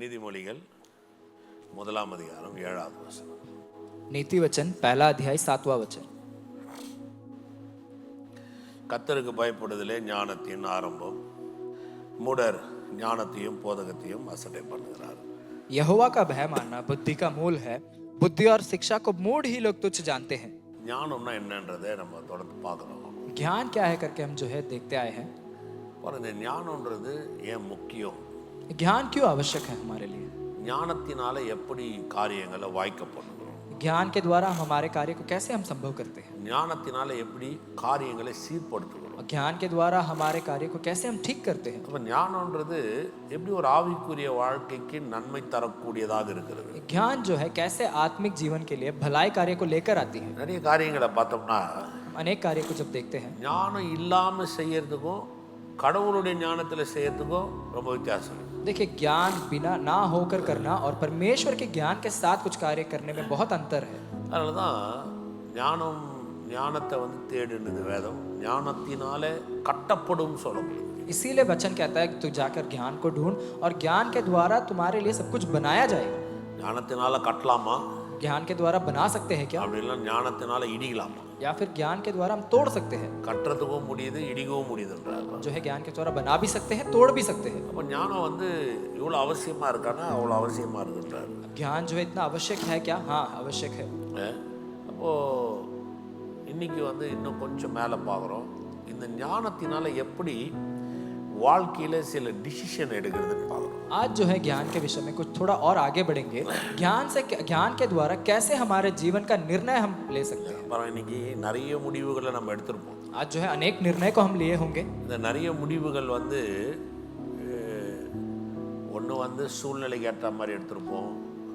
நீதிமொழிகள் 1ஆம் அதிகாரம் 7வது வசனம். नीति वचन पहला अध्याय 7वां वचन. கர்த்தருக்கு பயப்படுதலே ஞானத்தின் ஆரம்பம், மூடர் ஞானத்தையும் போதகத்தையும் அசட்டை பண்ணுகிறார். यहोवा का भय मानना बुद्धि का मूल है. बुद्धि और शिक्षा को मूढ़ ही लोग तुच्छ जानते हैं. ஞானம்னா என்னன்றதை நம்ம தொடர்ந்து பார்க்குறோம். ज्ञान क्या है करके हम जो है देखते आए हैं. இந்த ஞானம்ன்றது ஏன் முக்கியம்? ज्ञान क्यों आवश्यक है हमारे लिए? ஞானத்தினால எப்படி காரியங்களை வாய்க்க பண்ணுகிறோம்? ज्ञान के द्वारा हम हमारे कार्य को कैसे हम संभव करते हैं? ஞானத்தினால எப்படி காரியங்களை சீர்படுத்துகிறோம்? ज्ञान के द्वारा हमारे कार्य को कैसे हम ठीक करते हैं? அப்ப ஞானம்ன்றது எப்படி ஒரு ஆவிக்குரிய வாழ்க்கைக்கு நன்மை தரக்கூடியதாக இருக்கிறது? ज्ञान जो है कैसे आत्मिक जीवन के लिए भलाई कार्य को लेकर आती है. நிறைய காரியங்களை பார்த்தோம்னா अनेक कार्य को जब देखते हैं, ஞானம் இல்லாம செய்யறதுக்கும் கடவுளுடைய ஞானத்துல செய்யறதுக்கும் ரொம்ப வித்தியாசம். देखिए ज्ञान बिना ना होकर करना और परमेश्वर के ज्ञान के साथ कुछ कार्य करने में बहुत अंतर है. அதனாலதான் ஞானத்தை தேடுனது வேதம். ஞானத்தினாலே கட்டப்படும் சொல்லப்படுது. इसीलिए वचन कहता है कि तू जाकर ज्ञान को ढूंढ और ज्ञान के द्वारा तुम्हारे लिए सब कुछ बनाया जाएगा. ஞானத்தினால கட்டலாமா? ज्ञान के द्वारा बना सकते हैं क्या? அப்படி இல்ல ஞானத்தினால இடிக்கலாமா? या फिर ज्ञान के द्वारा हम तोड़ सकते हैं. கட்டுறதுக்கும் முடியுது, இடிக்கவும் முடியுதுன்றாங்க. जो है ज्ञान के द्वारा बना भी सकते हैं, तोड़ भी सकते हैं. அப்ப ஞானம் இவ்வளவு அவசியமா இருக்கானா? அவ்வளவு அவசியமா இருக்குன்றாரு. ज्ञान जो है इतना आवश्यक है क्या? हाँ आवश्यक है. அப்போ இன்னைக்கு இன்னும் கொஞ்சம் மேலே பார்க்குறோம். இந்த ஞானத்தினால எப்படி வாழ்க்கையில சில டிசிஷன் எடுக்கிறதுன்னு பார்க்குறோம். आज जो है ज्ञान के विषय में कुछ थोड़ा और आगे बढ़ेंगे. ज्ञान के द्वारा कैसे हमारे जीवन का निर्णय हम ले सकते हैं. அப்புறம் இன்னைக்கு நிறைய முடிவுகளை நம்ம எடுத்திருப்போம். आज जो है अनेक निर्णय को हम लिए होंगे. இந்த நிறைய முடிவுகள் ஒன்று சூழ்நிலைக்கு ஏற்ற மாதிரி எடுத்திருப்போம்,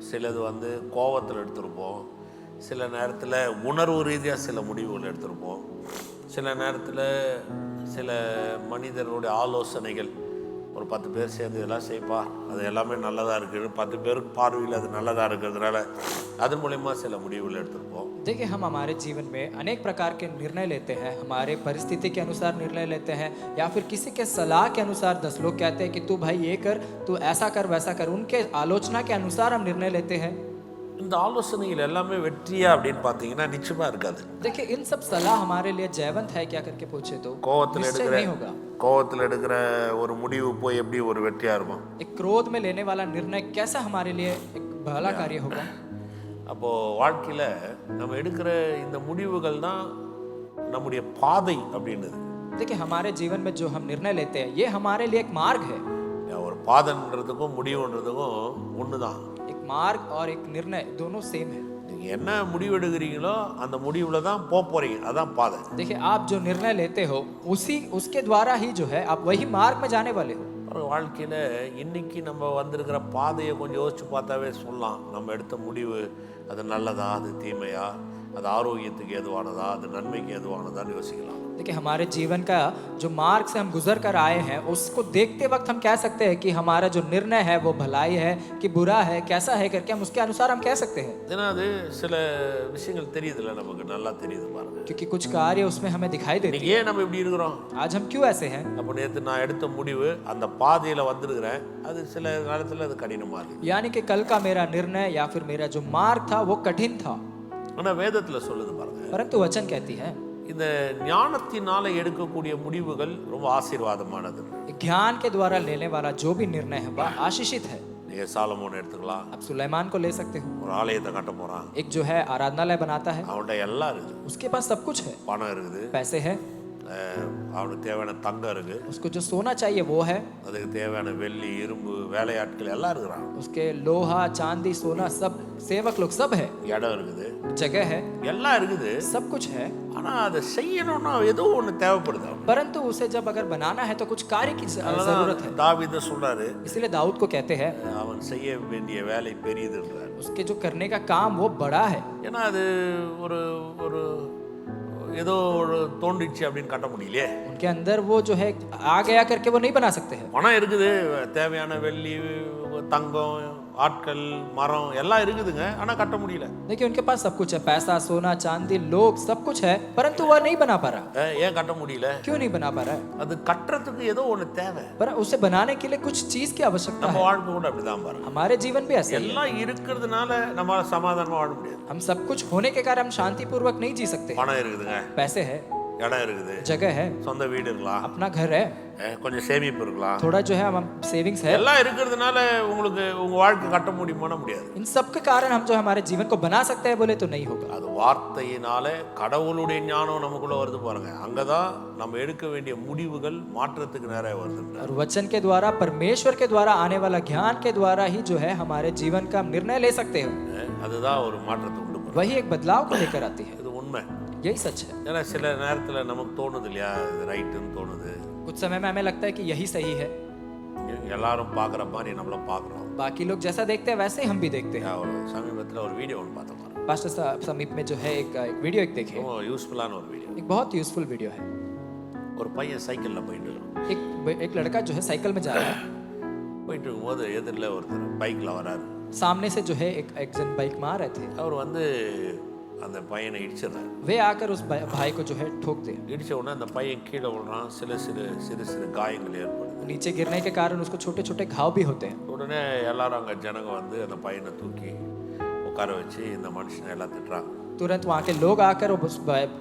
சிலது கோபத்தில் எடுத்திருப்போம், சில நேரத்தில் உணர்வு ரீதியாக சில முடிவுகள் எடுத்திருப்போம், சில நேரத்தில் சில மனிதர்களுடைய ஆலோசனைகள், ஒரு 10 பேர் சேர்ந்து இதெல்லாம் செய்ப்பா, அது எல்லாமே நல்லதாக இருக்குது, 10 பேருக்கு பார்வையில் அது நல்லதாக இருக்கிறதுனால அது மூலயமா சில முடிவுகள் எடுத்திருப்போம். देखिए हम हमारे जीवन में अनेक प्रकार के निर्णय लेते हैं. हमारे परिस्थिति के अनुसार निर्णय लेते हैं या फिर किसी के सलाह के अनुसार 10 लोग कहते हैं कि तू भाई ये कर, तू ऐसा कर वैसा कर, उनके आलोचना के अनुसार हम निर्णय लेते हैं. இந்த ஆலோசனைகள் எல்லாமே வெற்றியா அப்படின்னு பார்த்தீங்கன்னா நிச்சயமா இருக்காது. देखिए इन सब सलाह हमारे लिए जयवंत है क्या करके पूछे तो கோவத்தில் எடுக்கிற ஒரு முடிவு போய் எப்படி ஒரு வெற்றியா இருக்கும்? एक क्रोध में लेने वाला निर्णय कैसा हमारे लिए एक भला कार्य होगा? அப்போ வாழ்க்கையில நம்ம எடுக்கிற இந்த முடிவுகள் தான் நம்முடைய பாதை அப்படின்னுது. देखिए हमारे जीवन में जो हम निर्णय लेते हैं ये हमारे लिए एक मार्ग है. ஒரு பாதைன்றதுக்கும் முடிவுன்றதுக்கும் ஒண்ணுதான். एक मार्ग और एक निर्णय दोनों सेम है. நீங்க என்ன முடிவு எடுக்கிறீங்களோ அந்த முடிவுல தான் போறீங்க, அதான் பாதை. देखिए आप जो निर्णय लेते हो उसके द्वारा ही जो है आप वही मार्ग में जाने वाले हो. வாழ்க்கையில இன்னைக்கு நம்ம வந்திருக்கிற பாதையை கொஞ்சம் யோசிச்சு பார்த்தாவே சொல்லலாம், நம்ம எடுத்த முடிவு அது நல்லதா, அது தீமையா, அது ஆரோக்கியத்துக்கு ஏதுவானதா, அது நன்மைக்கு ஏதுவானதான்னு யோசிக்கலாம். देखिए हमारे जीवन का जो मार्ग से हम गुजर कर आए हैं उसको देखते वक्त हम कह सकते हैं कि हमारा जो निर्णय है वो भलाई है कि बुरा है, कैसा है करके हम उसके अनुसार हम कह सकते हैं. ஏன்னா அது சில விஷயங்கள் தெரியுதுல்ல, நமக்கு நல்லா தெரியுது பாருங்க. क्योंकि कुछ कार्य उसमें हमें दिखाई देते हैं. ஏன் நம்ம இப்படி இருக்கிறோம்? आज हम क्यों ऐसे हैं? அப்போ நேத்து நான் எடுத்த முடிவு அந்த பாதையில வந்திருக்கிறேன், அது சில நேரத்துல அது கடினமா இருக்கு. यानी कि कल का मेरा निर्णय या फिर मेरा जो मार्ग था वो कठिन था. ஆனா வேதத்துல சொல்லுது பாருங்க, परंतु वचन कहती है இந்த ஞானத்தினால எடுக்கக்கூடிய முடிவுகள் ரொம்ப ஆசீர்வாதமானது. ज्ञान के द्वारा लेने वाला जो भी निर्णय है वह आशीषित है. நீங்க சாலமோன் எடுத்துக்கலாம். आप सुलेमान को ले सकते हो. ஒரு ஆலயத்தை கட்ட போறான். एक जो है आराधनालय बनाता है, அவன்கிட்ட எல்லாம் இருக்குது. उसके पास सब कुछ है. பணம் இருக்குது, पैसे है, அவனுக்கு தேவையான தங்கம் இருக்கு, उसको जो सोना चाहिए वो है, அதுக்கு தேவையான வெள்ளி இரும்பு வேலையாட்கள் எல்லாம் இருக்கிறான், उसके लोहा चांदी सोना सब सेवक लोग सब है, இடம் இருக்குது, जगह है, எல்லாம் இருக்குது, सब कुछ है. ஆனா அதை செய்யணும்னா ஏதோ ஒன்று தேவைப்படுது. परंतु उसे जब अगर बनाना है तो कुछ कार्य की जरूरत है. தாவீது சொல்றாரு, इसलिए दाऊद को कहते हैं அவன் செய்ய வேண்டிய வேலை பெரியதுன்றார். उसके जो करने का काम वो बड़ा है. ஏன்னா அது ஒரு ஒரு ஏதோ தோண்டிச்சு அப்படின்னு கட்ட முடியலையே. उनके अंदर वो जो है आ गया करके वो नहीं बना सकते हैं. பணம் இருக்குது, தேவையான வெள்ளி தங்கம் ஆட்கள் மரம் எல்லாம் இருக்குதுங்க, ஆனா கட்ட முடியல. देखिए उनके पास सब कुछ है, पैसा सोना चांदी लोग सब कुछ है, परंतु वह नहीं बना पा रहा। ஏன் கட்ட முடியல? क्यों नहीं बना पा रहा है? அது கட்டுறதுக்கு ஏதோ ஒண்ணு தேவை. पर उसे बनाने के लिए कुछ चीज की आवश्यकता நம்ம है। வாழ்க்கை கூட அப்படிதான் பாருங்க. हमारे जीवन भी ऐसे ही है। எல்லாம் இருக்கிறதுனால நம்மளால சமாதானமா வாழ முடியாது. हम सब कुछ होने के कारण हम शांति पूर्वक नहीं जी सकते। பணம் இருக்குதுங்க, पैसे है, இடம் இருக்குது, जगह है, சொந்த வீடு இருக்கலாம், अपना घर है, கொஞ்சம் சேமிப்பு இருக்கலாம், थोड़ा जो है हम सेविंग्स है। எல்லாம் இருக்கிறதுனால உங்களுக்கு உங்க வாழ்க்கை கட்ட முடியுமானா முடியாது. इन सब के कारण हम जो हमारे जीवन को बना सकते हैं बोले तो नहीं होगा। அது வார்த்தையினால கடவுளுடைய ஞானம் நமக்குள்ள வருது பாருங்க, அங்கதான் நம்ம எடுக்க வேண்டிய முடிவுகள் மாற்றத்துக்கு நேரா வருது. और वचन के द्वारा परमेश्वर के द्वारा आने वाला ज्ञान के द्वारा ही जो है हमारे जीवन का हम निर्णय ले सकते हैं। அதுதான் ஒரு மாற்றத்தை உண்டு பண்ணும். वही एक बदलाव को लेकर आती है। இது உண்மை. यही सच है। ஏன்னா சில நேரத்துல நமக்கு தோணுது இல்லையா, இது ரைட்டுன்னு தோணுது. कुछ समय में हमें लगता है कि यही सही है, எல்லாரும் பார்க்குற மாதிரி நம்மள பார்க்குறோம். बाकी लोग जैसा देखते हैं वैसे ही हम भी देखते हैं। ஒரு சமீபத்தில் ஒரு வீடியோ ஒன்று பார்த்தோம், पास्टर समीप में जो है एक वीडियो एक देखे, ரொம்ப யூஸ்ஃபுல்லான ஒரு வீடியோ. एक बहुत यूजफुल वीडियो है। ஒரு பையன் சைக்கிளில் போயிட்டு இருக்கான். एक लड़का जो है साइकिल में जा रहा है, போயிட்டு இருக்கும்போது எதிரில் ஒருத்தர் பைக்கில் வராரு. सामने से जो है एक जन बाइक में आ रहे थे। அவர் வந்து அந்த பையனை இடிச்சிடுறாரு. वे आकर उस भाई को जो है ठोक दिया। இடிச்ச உடனே அந்த பையன் கீழே விழுறான், சிறு சிறு காயங்கள் ஏற்படுது. नीचे गिरने के कारण उसको छोटे छोटे घाव भी होते हैं। உடனே எல்லாரும் அங்கே ஜனங்க வந்து அந்த பையனை தூக்கி உட்கார வச்சு இந்த மனுஷனை எல்லாம் திட்டுறாங்க. तुरंत वहाँ के लोग आकर उस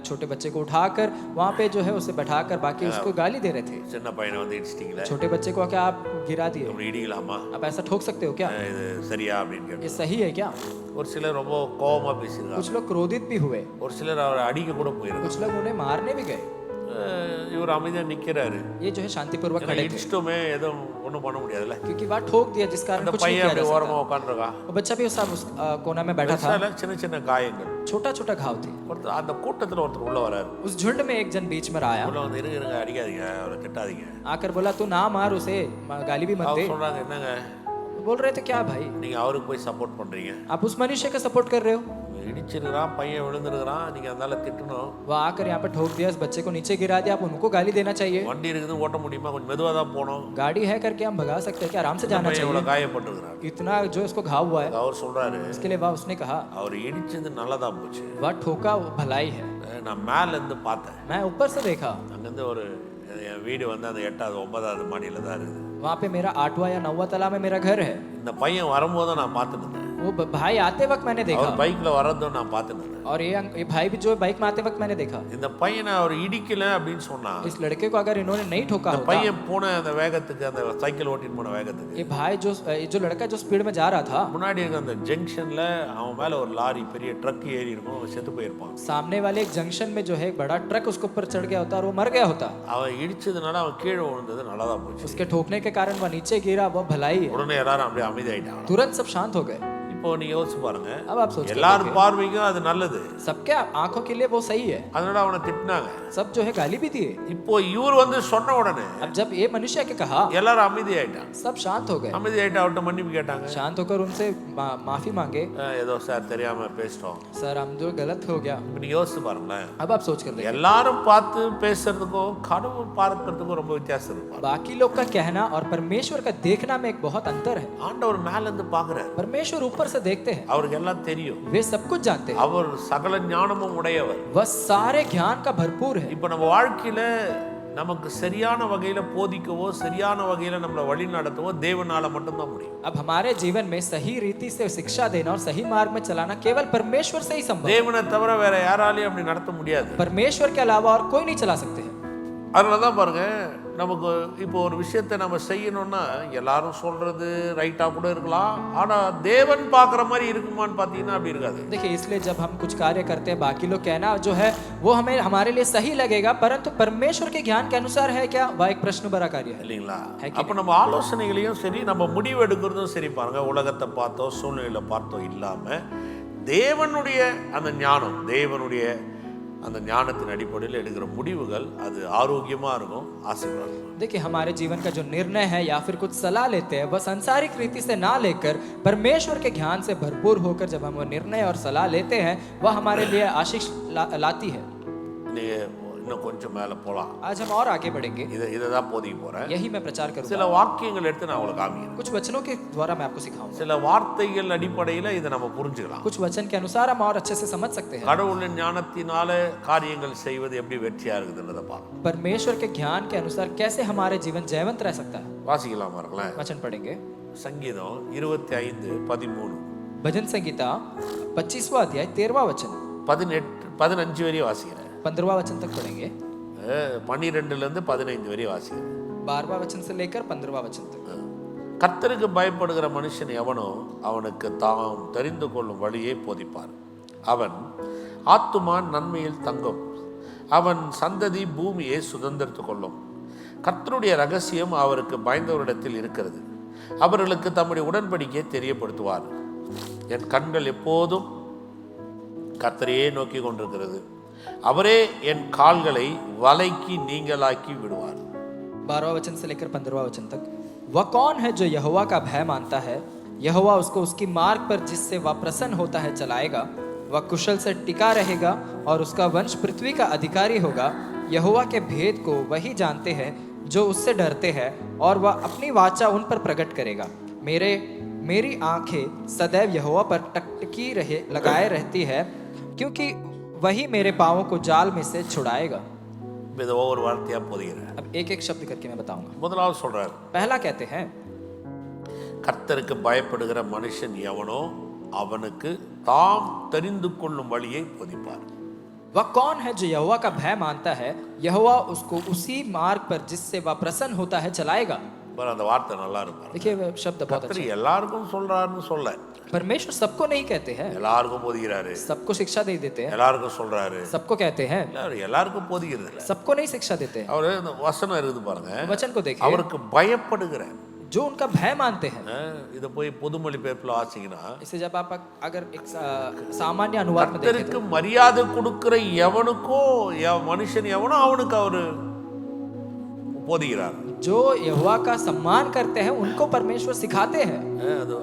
छोटे बच्चे को उठाकर वहाँ पे जो है उसे बैठाकर बाकी उसको गाली दे रहे थे। சின்ன பையனை வந்து இடிச்சிட்டீங்களே, छोटे बच्चे को क्या आप गिरा दिए, அப்படி இடிக்கலாமா, आप ऐसा ठोक सकते हो क्या, இது சரியா அப்படின்னு ये கேட்டு सही है क्या? ஒரு சிலர் ரொம்ப கோபமா பேசியிருக்காங்க. कुछ लोग क्रोधित भी हुए, ஒரு சிலர் அவரை அடிக்க கூட போயிருக்காங்க. कुछ लोग उन्हें मारने भी गए। இவர் அமைதியா நிக்கிறாரு. ये जो है शांतिपूर्वक खड़े थे, இடிச்சிட்டோமே எதுவும் ஒன்றும் பண்ண முடியாதுல்ல. क्योंकि वह ठोक दिया जिस कारण அந்த कुछ नहीं பையன் किया அப்படி जा सकता। ஓரமா உட்காந்துருக்கான். वो बच्चा भी उस कोना में बैठा था, சின்ன சின்ன காயங்கள். छोटा छोटा घाव थे। ஒருத்தர் அந்த கூட்டத்துல ஒருத்தர் உள்ள வராரு. उस झुंड में एक जन बीच में आया, உள்ள வந்து இருங்க அடிக்காதீங்க, அவரை திட்டாதீங்க. आकर बोला तू ना मार उसे, गाली भी मत दे। அவர் சொல்றாங்க, என்னங்க बोल रहे थे क्या भाई, நீங்க அவருக்கு போய் சப்போர்ட் பண்றீங்க, आप उस मनुष्य का सपोर्ट कर रहे हो। இடிச்சிருக்கிறான் பையன் விழுந்துருக்கிறான், நீங்க அதனால திட்டணும். वो आकर यहाँ पे ठोक दिया, इस बच्चे को नीचे गिरा दिया, आप उनको गाली देना चाहिए। வண்டி இருக்குது ஓட்ட முடியுமா, கொஞ்சம் மெதுவா தான் போகணும். गाड़ी है करके हम भगा सकते हैं क्या, आराम से जाना பையன் चाहिए। இவ்வளவு காயப்பட்டிருக்கிறான். इतना जो इसको घाव हुआ है, அவர் சொல்றாரு, इसके लिए वह उसने कहा அவர் இடிச்சது நல்லதா போச்சு, वह ठोका वो भलाई है। நான் மேல இருந்து பார்த்தேன். मैं ऊपर से देखा, அங்கிருந்து ஒரு என் வீடு வந்து அந்த 8வது 9வது மாடியில தான் இருக்குது. वहाँ पे मेरा 8वां या 9वां तला में मेरा घर है। இந்த பையன் வரும்போது நான் பார்த்துட்டு இருந்தேன். वो भाई आते वक्त मैंने देखा, அவர் பைக்ல வரதும் நான் பார்த்துட்டு இருந்தேன். और ये भाई भी जो बाइक में आते वक्त मैंने देखा। இந்த பையனை அவர் இடிக்கல அப்படின்னு சொன்னா, इस लड़के को अगर इन्होंने नहीं ठोका होता, பையன் போன அந்த வேகத்துக்கு, அந்த சைக்கிள் ஓட்டிட்டு போன வேகத்துக்கு, ये भाई जो लड़का जो स्पीड में जा रहा था, முன்னாடி இருக்க அந்த ஜங்ஷன்ல அவன் மேல ஒரு லாரி பெரிய ட்ரக் ஏறி இருக்கும், அவன் செத்து போயிருப்பான். सामने वाले एक जंक्शन में जो है एक बड़ा ट्रक उसके ऊपर चढ़ गया होता और वो मर गया होता। அவன் இடிச்சதுனால அவன் கீழே விழுந்தது நல்லதா போச்சு. उसके ठोकने के कारण वह नीचे गिरा, वो भलाई है। உடனே எல்லாரும் அப்படியே அமைதியாயிட்டாங்க. तुरंत सब शांत हो गए। இப்போ நீங்க யோசிச்சு பாருங்க, अब आप सोचते எல்லாரும் हैं, பார்வைக்கும் அது நல்லது, सबके आंखों के लिए वो सही है, அதனால அவனை திட்டினாங்க. सब जो है गाली भी दिए। இப்போ இவர் வந்து சொன்ன உடனே अब जब ये मनुष्य के कहा, எல்லாரும் அமைதியாயிட்டாங்க. सब शांत हो गए, அமைதியாயிட்டு அவர்கிட்ட மன்னிப்பு கேட்டாங்க. शांत होकर उनसे माफी मांगे, ஏதோ சார் தெரியாம பேசிட்டோம். सर हम जो गलत हो गया। இப்போ நீங்க யோசிச்சு பாருங்களேன், अब आप सोच कर देखिए, எல்லாரும் பார்த்து பேசுறதுக்கும் கடவுள் பார்க்கறதுக்கும் ரொம்ப வித்தியாசம் இருக்கு. बाकी लोग का कहना और परमेश्वर का देखना में एक बहुत अंतर है। ஆண்டவர் மேல இருந்து பாக்குறாரு, परमेश्वर ऊपर से देखते हैं, அவருக்கு எல்லாம் தெரியும், वे सब कुछ जानते हैं, அவர் சகல ஞானமும் உடையவர். वह सारे ज्ञान का भरपूर है। இப்போ நம்ம வாழ்க்கையில நமக்கு சரியான வகையில போதிக்கவோ சரியான வகையில நம்மளை வழி நடத்தவோ தேவனால மட்டும்தான் முடியும். अब हमारे जीवन में सही रीति से शिक्षा देना और सही मार्ग में चलाना केवल परमेश्वर से ही संभव है। தேவனை தவிர வேற யாராலையும் அப்படி நடத்த முடியாது. परमेश्वर के अलावा और कोई नहीं चला सकते हैं। அதனாலதான் பாருங்க, நமக்கு இப்போ ஒரு விஷயத்தை நம்ம செய்யணும்னா எல்லாரும் சொல்றது ரைட்டா கூட இருக்கலாம், ஆனா தேவன் பார்க்குற மாதிரி இருக்குமான்னு பார்த்தீங்கன்னா அப்படி இருக்காது. देखिए, इसलिए जब हम कुछ कार्य करते हैं, बाकी लोग कहना जो है वो हमें हमारे लिए सही लगेगा, परंतु परमेश्वर के ज्ञान के अनुसार है क्या, वह एक प्रश्न भरा कार्य है। இல்லைங்களா? है कि அப்ப நம்ம ஆலோசனைகளையும் சரி, நம்ம முடிவு எடுக்கிறதும் சரி பாருங்க, உலகத்தை பார்த்தோ சூழ்நிலையில பார்த்தோ இல்லாம தேவனுடைய அந்த ஞானம், தேவனுடைய அந்த ஞானத்தின் அடிப்படையில் எடுக்கிற முடிவுகள் அது ஆரோக்கியமா இருக்கும், ஆசீர்வாதம். देखिए, हमारे जीवन का जो निर्णय है या फिर कुछ सलाह लेते हैं, वह सांसारिक रीति से ना लेकर परमेश्वर के ज्ञान से भरपूर होकर जब हम वो निर्णय और सलाह लेते हैं, वह हमारे लिए आशीष लाती है। நீங்க இன்னும் கொஞ்சம் மேலே போகலாம். आज हम और आगे बढ़ेंगे, இதை தான் போதிக்க போகிறேன். यही मैं प्रचार करूंगा. சில வாக்கியங்கள் எடுத்து நான் உங்களுக்கு காமிக்கிறேன். कुछ वचनों के द्वारा मैं आपको सिखाऊंगा. சில வார்த்தைகள் அடிப்படையில் இதை நம்ம புரிஞ்சுக்கலாம். कुछ वचन के अनुसार हम और अच्छे से समझ सकते हैं. கடவுளின் ஞானத்தினால காரியங்கள் செய்வது எப்படி வெற்றியா இருக்குதுன்றதை பார்க்கலாம். परमेश्वर के ज्ञान के अनुसार कैसे हमारे जीवन जयवंत रह सकता है. வாசிக்கலாம் பாருங்களேன். वचन पढ़ेंगे. சங்கீதம் 25:13. भजन संगीता 25वां अध्याय 13वां वचन. 15 வரையும் வாசிக்கிறேன். 15वां वचन तक पढ़ेंगे. 12 15 வரையும் வாசிக்கிறேன். 12वां वचन से लेकर 15वां वचन तक. கர்த்தருக்கு பயப்படுகிற மனுஷன் எவனோ அவனுக்கு தாம் தெரிந்து கொள்ளும் வழியை போதிப்பார். அவன் ஆத்துமா நன்மையில் தங்கும், அவன் சந்ததி பூமியை சுதந்திரத்து கொள்ளும். கர்த்தருடைய ரகசியம் அவருக்கு பயந்தவரிடத்தில் இருக்கிறது, அவர்களுக்கு தம்முடைய உடன்படிக்கையை தெரியப்படுத்துவார். என் கண்கள் எப்போதும் கர்த்தரையே நோக்கி கொண்டிருக்கிறது, அவரே என் கால்களை வலைக்கு நீங்களாக்கி விடுவார். 12वां वचन से लेकर 15वां वचन तक. वह कौन है जो यहोवा का भय मानता है? यहोवा उसको उसकी मार्ग पर जिससे वह प्रसन्न होता है चलाएगा. वह कुशल से टिका रहेगा और उसका वंश पृथ्वी का अधिकारी होगा. यहोवा के भेद को वही जानते हैं जो उससे डरते हैं, और वह अपनी वाचा उन पर प्रकट करेगा. मेरी आंखें सदैव यहोवा पर टकटकी लगाए रहती है, क्योंकि वही मेरे पाँवों को जाल में से छुड़ाएगा. இதை ஒவ்வொரு வார்த்தையா போதிக்கிறேன். अब एक एक शब्द करके मैं बताऊंगा. முதலாவது சொல்றாரு, पहला कहते हैं, கர்த்தருக்கு பயப்படுகிற மனுஷன் எவனோ அவனுக்கு தாம் தெரிந்து கொள்ளும் வழியை போதிப்பார். वह कौन है जो यहोवा का भय मानता है? यहोवा उसको उसी मार्ग पर जिससे वह प्रसन्न होता है चलाएगा. அந்த வார்த்தை நல்லா இருக்கும். देखिए वह शब्द बहुत अच्छा है. எல்லாருக்கும் சொல்றாருன்னு சொல்ல, परमेश्वर सबको नहीं कहते हैं, எல்லாருக்கும் போதிக்கிறாரு. सबको शिक्षा दे देते हैं, எல்லாருக்கும் சொல்றாரு, सबको कहते हैं, எல்லாருக்கும் போதிக்கிறது இல்ல. सबको नहीं शिक्षा देते हैं. அவரு இந்த வசனம் இருக்குது பாருங்க, वचन को देखिए. அவருக்கு பயப்படுகிற, जो उनका भय मानते हैं. இதை போய் பொதுமொழி பேப்பர்ல வாசிங்கன்னா, इसे जब आप अगर एक सामान्य अनुवाद में देखें, கர்த்தருக்கு மரியாதை கொடுக்கிற எவனுக்கோ மனுஷன் எவனோ அவனுக்கு அவரு போதிக்கிறார். जो यहोवा का सम्मान करते हैं उनको परमेश्वर सिखाते हैं.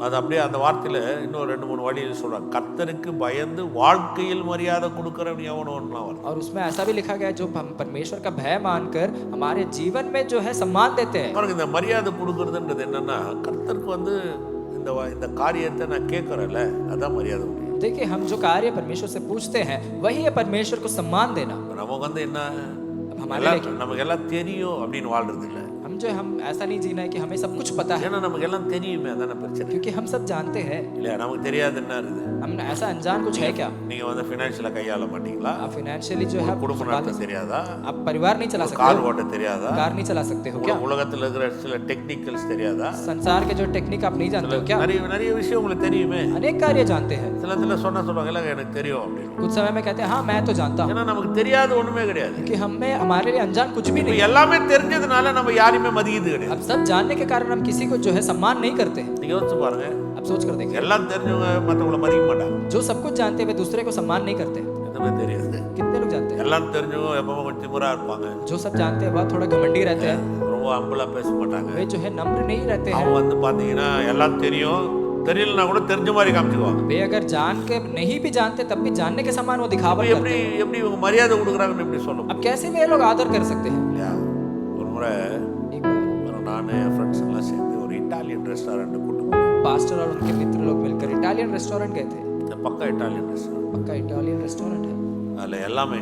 அது அப்படியே அந்த வார்த்தையில இன்னும் 2-3 வழியில் சொல்றாங்க. கர்த்தருக்கு பயந்து வாழ்க்கையில் மரியாதை கொடுக்கிறவன் எவனோன்னா வரும். और उसमें ऐसा भी लिखा गया है, जो परमेश्वर का भय मानकर हमारे जीवन में जो है सम्मान देते हैं. பாருங்க, இந்த மரியாதை கொடுக்கறதுன்றது என்னன்னா, கர்த்தருக்கு வந்து இந்த காரியத்தை நான் கேட்கறேன்ல, அதான் மரியாதை கொடுக்கணும். देखिए, हम जो कार्य परमेश्वर से पूछते हैं वही है परमेश्वर को सम्मान देना. நமக்கு வந்து என்ன, हमारे நமக்கு எல்லாம் தெரியும் அப்படின்னு வாழ்றது இல்ல. हम ऐसा नहीं जीना है कि हमें सब कुछ पता है, ஏன்னா நமக்கு எல்லாம் தெரியுமே, அதான பிரச்சனை. क्योंकि हम सब जानते हैं. இல்ல நமக்கு தெரியாது என்ன இருக்குது. हम ऐसा अनजान कुछ है क्या? நீங்க வந்து ஃபைனான்ஷியலா கையாள மாட்டீங்களா? आप फाइनेंशियली जो है குடும்பம் நடத்த தெரியாதா? आप परिवार नहीं चला सकते கார் हो? ஓட்ட தெரியாதா? कार नहीं चला सकते हो क्या? உலகத்துல இருக்கிற சில டெக்னிக்கல்ஸ் தெரியாதா? संसार के जो टेक्निक आप नहीं जानते हो क्या? நிறைய விஷயம் உங்களுக்கு தெரியுமே. अनेक कार्य जानते हैं. சிலத்துல சொல்லுவாங்க இல்ல எனக்கு தெரியும் அப்படின்னு. कुछ समय में कहते हैं हाँ मैं तो जानता हूँ, ஏன்னா நமக்கு தெரியாது ஒண்ணுமே கிடையாது. क्योंकि हमें हमारे लिए अनजान कुछ भी नहीं. எல்லாமே தெரிஞ்சதுனால நம்ம யாரையுமே மதிக்கிறது கிடையாது. अब सब जानने के कारण हम किसी को जो है सम्मान नहीं करते हैं. நீங்க யோசிச்சு பாருங்க, अब सोच कर देखिए, எல்லாம் தெரிஞ்சவங்க மத்தவங்கள மதிக்க மாட்டாங்க. जो सब कुछ जानते हैं वे दूसरे को सम्मान नहीं करते. எதுவுமே தெரியாது. कितने लोग जानते हैं? எல்லாம் தெரிஞ்சவங்க எப்பவும் கொஞ்சம் திமிரா இருப்பாங்க. जो सब जानते हैं वह थोड़ा घमंडी रहते हैं, ரொம்ப அம்பலா பேச மாட்டாங்க. वे जो है नम्र नहीं रहते हैं. அவங்க வந்து பாத்தீங்கன்னா எல்லாம் தெரியும், தெரியலனா கூட தெரிஞ்ச மாதிரி காமிச்சுக்குவாங்க. वे अगर जान के नहीं भी जानते तब भी जानने के समान वो दिखावा करते எப்படி हैं. எப்படி இவங்க மரியாதை கொடுக்குறாங்கன்னு எப்படி சொல்லும்? अब कैसे वे लोग आदर कर सकते हैं? இல்லையா? ஒரு முறை एक बार நான் என் ஃப்ரெண்ட்ஸ் எல்லாம் சேர்ந்து ஒரு இட்டாலியன் ரெஸ்டாரண்ட் கூட்டு போனோம். पास्टर और उनके मित्र लोग मिलकर इटालियन रेस्टोरेंट गए थे. இந்த பக்கா இட்டாலியன் ரெஸ்டாரண்ட். पक्का इटालियन रेस्टोरेंट है. அதில் எல்லாமே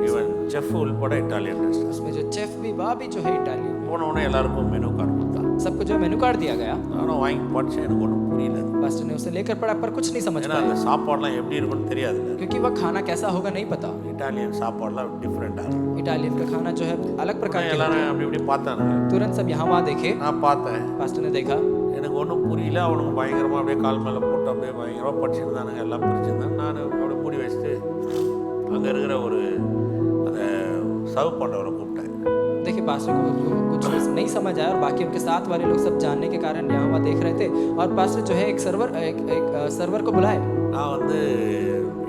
ஈவன் செஃப் உள்பட இட்டாலியன் ரெஸ்டாரண்ட். उसमें जो चेफ भी वह भी जो है इटालियन. போன உடனே எல்லாருக்கும் மெனு கார்டு கொடுத்தாங்க. सबको जो मेनू कार्ड दिया गया. நானும் வாங்கி படிச்சேன், எனக்கு ஒன்றும் புரியல. पास्टर ने उसे लेकर पढ़ा पर कुछ नहीं समझ ஏன்னா पाया, அந்த சாப்பாடுலாம் எப்படி இருக்கும்னு தெரியாது. क्योंकि वह खाना कैसा होगा नहीं पता. இட்டாலியன் சாப்பாடுலாம் டிஃப்ரெண்டாக இருக்கும். इटालियन का खाना जो है अलग प्रकार का. எல்லாரும் அப்படி இப்படி பார்த்தாங்க. तुरंत सब यहाँ वहाँ देखे. நான் பார்த்தேன், पास्टर ने देखा, எனக்கு ஒன்றும் புரியல. அவனுக்கு பயங்கரமாக அப்படியே கால் மேலே போட்டு அப்படியே பயங்கரமாக படிச்சிருந்தானுங்க, எல்லாம் பிரிச்சிருந்தாங்க. நான் அப்படியே மூடி வச்சுட்டு அங்கே இருக்கிற ஒரு அந்த சர்வ் பண்ணுறவரை கூப்பிட்டேன். देखिए पास्टर को कुछ नहीं समझ आया और बाकी उनके साथ वाले लोग सब जानने के कारण यहाँ वहाँ देख रहे थे, और पास्टर जो है एक सर्वर को बुलाए. நான் வந்து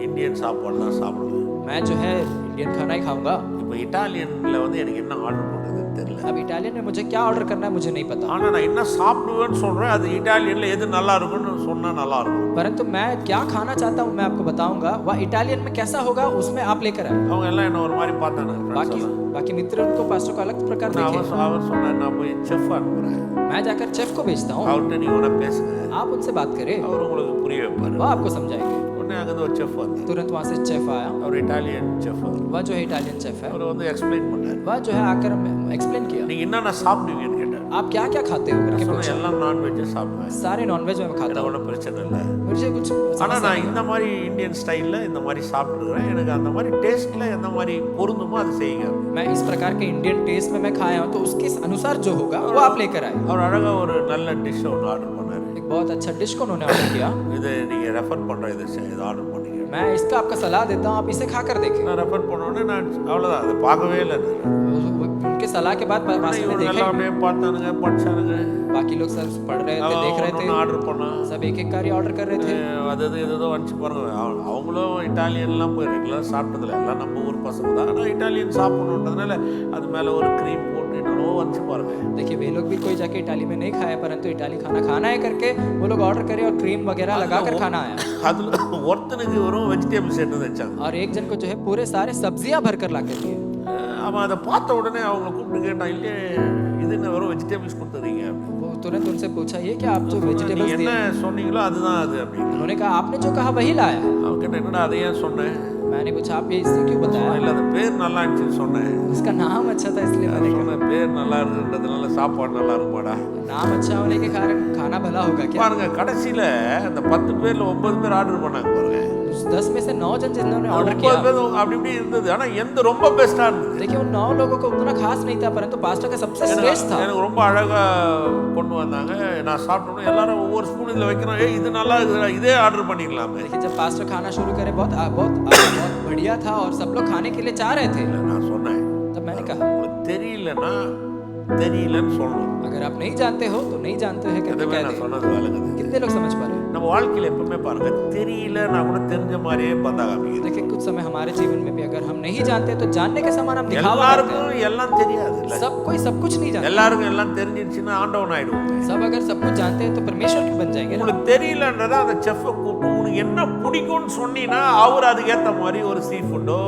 இந்தியன் சாப்பாடு தான் சாப்பிடுவேன். मैं जो है इंडियन खाना ही खाऊंगा. இப்போ இட்டாலியனில் வந்து எனக்கு என்ன ஆர்டர் பண்ணுறது தெரியல. अब इटालियन में मुझे क्या ऑर्डर करना है मुझे नहीं पता, ஆனா நான் என்ன சாப்பிடுவேன்னு சொல்றேன், அது இட்டாலியன்ல எது நல்லா இருக்கும்னு சொன்னா நல்லா இருக்கும். परंतु मैं क्या खाना चाहता हूँ मैं आपको बताऊंगा, वह इटालियन में कैसा होगा उसमें आप लेकर आए। அவங்க எல்லாம் என்ன ஒரு மாதிரி பார்த்தானுங்க. बाकी मित्र उनको पास्टर को अलग प्रकार देखे। அவர் சொன்னார், நான் போய் செஃப் அனுப்புறேன், मैं जाकर शेफ को भेजता हूँ, அவர்கிட்ட நீங்க உன பேசுங்க, आप उनसे बात करें, அவர் உங்களுக்கு புரிய வைப்பாரு. वह आपको समझाएंगे। உடனே அங்க ஒரு செஃப் வந்தார். तुरंत वहां से शेफ आया, அவர் இட்டாலியன் செஃப். वह जो है इटालियन शेफ है, அவர் வந்து எக்ஸ்பிளைன் பண்ணார். वह जो है आकर एक्सप्लेन किया, நீங்க என்னென்ன சாப்பிடுவீங்கன்னு கேட்டார். आप क्या क्या खाते हो करके சொன்னேன், पूछा। எல்லாம் நான்வெஜ் சாப்பிடுவேன், सारे नॉनवेज में खाता எனக்கு हूँ, ஒன்றும் பிரச்சனை இல்லை. मुझे कुछ ஆனா समस्या நான் नहीं இந்த है। மாதிரி இந்தியன் ஸ்டைல்ல இந்த மாதிரி சாப்பிட்டுருக்கிறேன், எனக்கு அந்த மாதிரி டேஸ்ட்ல எந்த மாதிரி பொருந்துமோ அது செய்யுங்க. मैं इस प्रकार के इंडियन टेस्ट में मैं खाया हूँ, तो उसके अनुसार जो होगा वो आप लेकर आए। அவர் அழகா ஒரு நல்ல டிஷ் ஒன்று ஆர்டர் பண்ணாரு. एक बहुत अच्छा डिश को उन्होंने ऑर्डर किया, இது நீங்க ரெஃபர் பண்ற இது ஆர்டர் பண்ணீங்க. मैं इसका आपका सलाह देता हूँ, आप इसे खाकर देखें। நான் ரெஃபர் பண்ண உடனே நான் அவ்வளோதான், அதை பார்க்கவே இல்லை. उनके सलाह के बाद वास्तव में நல்லா देखे, அப்படியே பார்த்தானுங்க, படிச்சானுங்க. बाकी लोग सब पढ़ रहे थे, देख रहे थे, ஆர்டர் பண்ணா सब एक एक कार्य ऑर्डर कर रहे थे। அது ஏதோ வந்துச்சு பாருங்க. அவங்களும் இட்டாலியன்லாம் போய் ரெகுலர் சாப்பிட்டதில்ல, எல்லாம் நம்ம ஊர் பசங்க தான். ஆனால் இட்டாலியன் சாப்பிடணுன்றதுனால அது மேலே ஒரு க்ரீம் போட்டு என்னவோ வந்துச்சு பாருங்க. देखिए वे लोग भी कोई जाके इटाली में नहीं खाया, परंतु इटाली खाना खाना है करके वो लोग ऑर्डर करे और क्रीम वगैरह लगाकर खाना आया। அதில் ஒருத்தனுக்கு வெறும் வெஜிடபிள்ஸ் எடுத்து வச்சாங்க. और एक जन को जो है पूरे सारे सब्जियां भरकर लाकर दिए। அவன் அதை பார்த்த உடனே அவங்கள கூப்பிட்டு கேட்டான், இல்லையே இது என்ன வெறும் வெஜிடபிள்ஸ் கொடுத்துறீங்க அப்படின்னு. वो तुरंत उनसे पूछा, ये क्या आप जो நீ वेजिटेबल्स என்ன दिए? சொன்னீங்களோ அதுதான் அது அப்படின்னு. उन्होंने कहा आपने जो कहा वही लाया। அவன் கேட்ட, என்னடா அதை ஏன் சொன்னேன்? मैंने पूछा आप ये इससे क्यों बताया? இல்லை, அந்த பேர் நல்லா இருந்துச்சுன்னு சொன்னேன். उसका नाम अच्छा था इसलिए मैंने कहा। சொன்ன பேர் நல்லா இருக்குன்றதுனால சாப்பாடு நல்லா இருக்குமாடா. नाम अच्छा होने के कारण खाना भला होगा क्या? பாருங்க, கடைசியில அந்த 10 பேர்ல 9 பேர் ஆர்டர் பண்ணாங்க பாருங்க. उस 10 में से 9 जन जिन्होंने ऑर्डर 9 किया, பேர் அப்படி இப்படி இருந்தது. ஆனா எந்த ரொம்ப பெஸ்டா இருந்தது. देखिए उन 9 लोगों को उतना खास नहीं था, परंतु पास्टर का सबसे श्रेष्ठ था। எனக்கு ரொம்ப அழகா கொண்டு வந்தாங்க. நான் சாப்பிட்டோம், எல்லாரும் ஒவ்வொரு ஸ்பூன் இதுல வைக்கிறோம். ஏய் இது நல்லா இருக்குடா, இதே ஆர்டர் பண்ணிடலாமே. देखिए जब पास्टर खाना शुरू करे बहुत बढ़िया था और सब लोग खाने के लिए चाह रहे थे। நான் சொன்னேன், तब मैंने कहा உங்களுக்கு தெரியலன்னா தெரியலன்னு சொல்லணும். अगर आप नहीं जानते हो तो नहीं जानते हैं करके எதுவுமே कह நான் दे। சொன்னது விளங்குது. कितने लोग समझ पा रहे हैं? நம்ம வாழ்க்கையில எப்பவுமே பாருங்க, தெரியலன்னா கூட தெரிஞ்ச மாதிரியே பந்தா காமிக்குது. देखिए कुछ समय हमारे जीवन में भी अगर हम नहीं जानते तो जानने के समान हम दिखावा करते எல்லாருக்கும் எல்லாம் தெரியாது இல்ல. हैं। सब कोई सब कुछ नहीं जानता। எல்லாருக்கும் எல்லாம் தெரிஞ்சிருச்சுன்னா ஆண்டவன் ஆயிடுவோம். सब अगर सब कुछ जानते हैं तो परमेश्वर क्यों बन जाएंगे ना? உங்களுக்கு தெரியலன்றத அந்த செஃப்பை கூப்பிட்டு உனக்கு என்ன பிடிக்கும்னு சொன்னீங்கன்னா அவர் அதுக்கு ஏற்ற மாதிரி ஒரு சீ ஃபுட்டோ